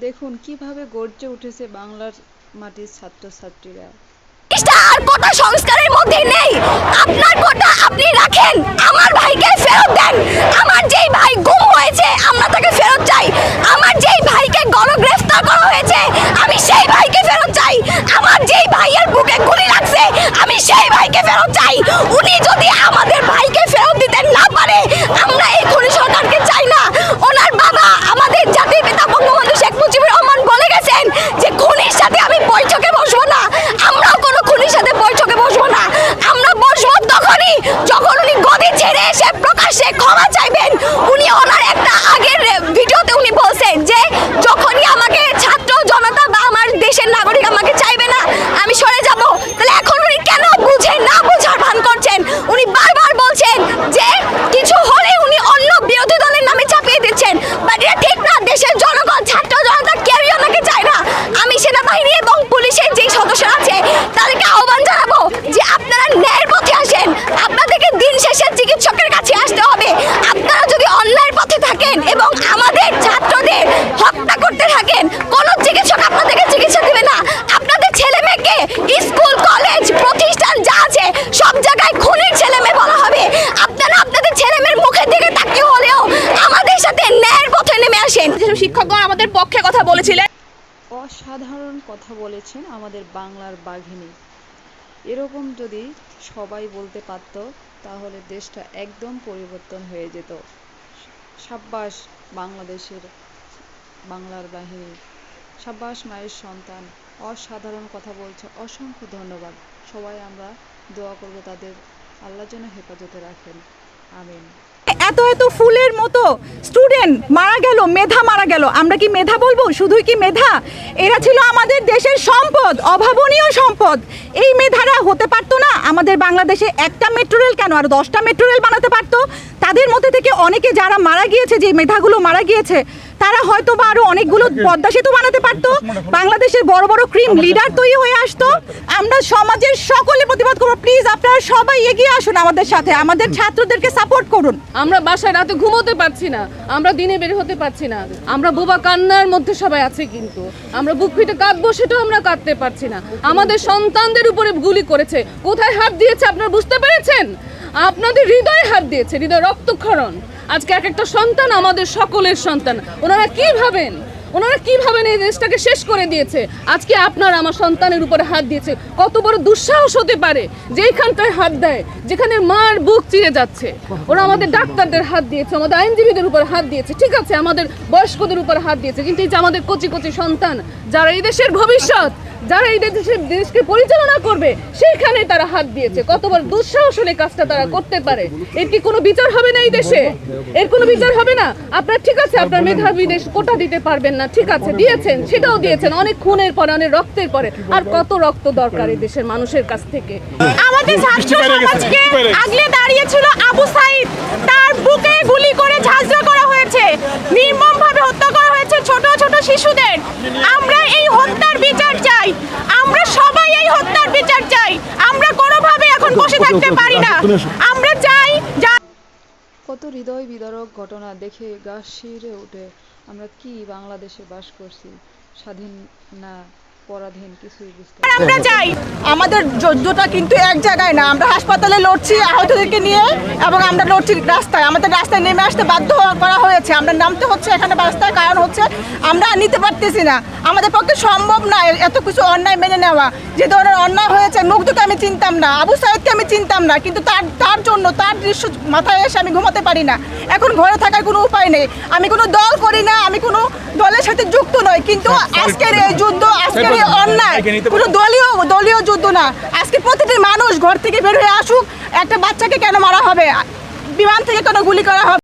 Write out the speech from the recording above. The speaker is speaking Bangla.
দেখুন কিভাবে গর্জে উঠেছে বাংলার মাটির ছাত্রছাত্রীরা। আর কোটা সংস্কারের মধ্যে নেই। আপনার কোটা আপনি রাখেন, আমার ভাইকে ফেরত দেন। আমার যেই ভাই গুম হয়েছে আমরা তাকে ফেরত চাই। আমার যেই ভাইকে গণগ্রেফতার করা হয়েছে আমি সেই ভাইকে ফেরত চাই। আমার যেই ভাইয়ের বুকে গুলি লাগছে আমি সেই ভাইকে ফেরত চাই। উনি যদি আমাদের ভাইকে ফেরত দিতে না পারে আমরা এই খুনি সরকারকে চাই না। ওনার বাবা আমাদের জাতির পিতা বঙ্গবন্ধু শেখ মুজিবুর রহমান বলে গেছেন যে খুনির সাথে আমি বৈঠকে বসবো না। আমরাও কোনো খুনির সাথে বৈঠকে বসবো না। আমরা বসবো তখনই যখন উনি গদি ছেড়ে এসে প্রকাশ্যে ক্ষমা চাইবেন। উনি ওনার একটা আগের ভিডিওতে উনি বলছেন যে যখনই আমাকে ছাত্র জনতা বা আমার দেশের নাগরিক আমাকে চাইবে না আমি সরে যাব। তাহলে এখন উনি কেন বুঝে না বোঝার ভান করছেন? উনি বারবার বলছেন যে কিছু হলে উনি অন্য বিরোধী দলের নামে চাপিয়ে দিচ্ছেন, বাট এটা ঠিক না। দেশের জনগণ ছাত্র জনতা কেউই ওনাকে চায় না। আমি সেনাবাহিনী এবং পুলিশের যেই সদস্যরা আছে তাদেরকে আহ্বান জানাবো যে আপনারা ন্যায়ের পথে আসেন। আপনাদেরকে দিন শেষে চিকিৎসকের কাছে আসতে হবে। আপনারা যদি অন্যায়ের পথে থাকেন এবং আমাদের ছাত্রদের হত্যা করতে থাকেন কোন চিকিৎসক আপনাদেরকে চিকিৎসা দিবে না। আপনাদের ছেলে মেয়েকে স্কুল কলেজ প্রতিষ্ঠান যা আছে সব জায়গায় খুনির ছেলে মেয়ে বলা হবে। আপনারা আপনাদের ছেলে মেয়ের মুখের দিকে তাকিয়ে হলেও আমাদের সাথে ন্যায়ের পথে নেমে আসেন। শিক্ষকগণ আমাদের পক্ষে কথা বলেছিলেন। অসাধারণ কথা বলেছেন আমাদের বাংলার বাঘিনী। এরকম যদি সবাই বলতে পারত তাহলে দেশটা একদম পরিবর্তন হয়ে যেত। সাব্বাস বাংলাদেশের বাংলার বাহিনী, সাব্বাস মায়ের সন্তান, অসাধারণ কথা বলছে। অসংখ্য ধন্যবাদ। সবাই আমরা দোয়া করব তাদের আল্লাহ যেন হেফাজতে রাখেন। আমিন। এত এত ফুলের মতো স্টুডেন্ট মারা গেল, মেধা মারা গেল। আমরা কি মেধা বলবো? শুধুই কি মেধা? এরা ছিল আমাদের দেশের সম্পদ, অভাবনীয় সম্পদ। এই মেধারা হতে পারতো না আমাদের বাংলাদেশে একটা মেট্রো রেল কেন আর 10টা মেট্রো রেল বানাতে পারতো। তাদের মধ্যে থেকে অনেকে যারা মারা গিয়েছে, যে মেধাগুলো মারা গিয়েছে, তারা হয়তো বা আরো অনেকগুলো পদ্মা সেতু বানাতে পারতো। বাংলাদেশের বড় বড় ক্রিম লিডার তৈরি হয়ে আসতো। আমরা সমাজের সকলে প্রতিবাদ করবো। প্লিজ আপনারা সবাই এগিয়ে আসুন আমাদের সাথে, আমাদের ছাত্রদেরকে সাপোর্ট করুন। আমরা বাসায় রাতে ঘুমোতে পারছি না, আমরা দিনে বের হতে পারছি না, আমরা বোবা কান্নার মধ্যে সবাই আছে, কিন্তু আমরা বুক ফিটে কাঁদবো সেটাও আমরা কাঁদতে পারছি না। আমাদের সন্তানদের উপরে গুলি করেছে। কোথায় হাত দিয়েছে আপনারা বুঝতে পেরেছেন? আপনাদের হৃদয়ে হাত দিয়েছে, হৃদয় রক্তক্ষরণ। আজকে এক একটা সন্তান আমাদের সকলের সন্তান। ওনারা কি ভাবেন এই দেশটাকে শেষ করে দিয়েছে। আজকে আপনার আমার সন্তানের উপরে হাত দিয়েছে। কত বড় দুঃসাহস হতে পারে যেখানটায় হাত দেয়, যেখানে মার বুক চিরে যাচ্ছে। ওরা আমাদের ডাক্তারদের হাত দিয়েছে, আমাদের আইনজীবীদের উপর হাত দিয়েছে, ঠিক আছে, আমাদের বয়স্কদের উপর হাত দিয়েছে, কিন্তু এই যে আমাদের কচি কচি সন্তান যারা এই দেশের ভবিষ্যৎ, যারা এই দেশকে পরিচালনা করবে, সেইখানে তারা হাত দিয়েছে। কত বড় দুঃসাহস হলে কাজটা তারা করতে পারে। এর কি কোনো বিচার হবে না এই দেশে? এর কোনো বিচার হবে না? আপনার ঠিক আছে, আপনার মেধাবী দেশ কোটা দিতে পারবেন না, ঠিক আছে, দিয়েছেন, সেটাও দিয়েছেন অনেক খুনের পরে, অনেক রক্তের পরে। আর কত রক্ত দরকার এই দেশের মানুষের কাছ থেকে? আমাদের ছাত্র সমাজকে আগলে দাঁড়িয়েছিল আবু সাইদ, তার বুকে গুলি করে ঝাঁঝরা করা হয়েছে, নির্মমভাবে হত্যা করা হয়েছে ছোট ছোট শিশুদের। আমরা এই হত্যার বিচার চাই, আমরা সবাই এই হত্যার বিচার চাই। আমরা কোনোভাবে এখন বসে থাকতে পারি না। আমরা চাই কত হৃদয় বিদারক ঘটনা দেখে গা শিউরে ওঠে। আমরা কি বাংলাদেশে বাস করছি? স্বাধীন না পরাধীন কিছুই বুঝতে পারি না। আমরা চাই আমাদের যুদ্ধটা কিন্তু এক জায়গায় না। আমরা হাসপাতালে লড়ছি আহতদেরকে নিয়ে, এবং আমরা লড়ছি রাস্তায়। আমাদের রাস্তায় নেমে আসতে বাধ্য করা হয়েছে। আমরা নামতে হচ্ছে এখানে রাস্তায়, কারণ হচ্ছে আমরা নিতে পারতেছি না। আমাদের পক্ষে সম্ভব না এত কিছু অন্যায় মেনে নেওয়া। যে ধরনের অন্যায় হয়েছে, মুগ্ধকে আমি চিনতাম না, আবু সাইদকে আমি চিনতাম না, কিন্তু তার জন্য তার দৃশ্য মাথায় এসে আমি ঘুমাতে পারি না। এখন ঘরে থাকার কোনো উপায় নেই। আমি কোনো দল করি না, আমি কোনো দলের সাথে যুক্ত নই, কিন্তু আজকের এই যুদ্ধ, আজকের এই অন্যায় কোনো দলীয় যুদ্ধ না। আজকে প্রতিটি মানুষ ঘর থেকে বের হয়ে আসুক। একটা বাচ্চাকে কেন মারা হবে? বিমান থেকে কেন গুলি করা হবে?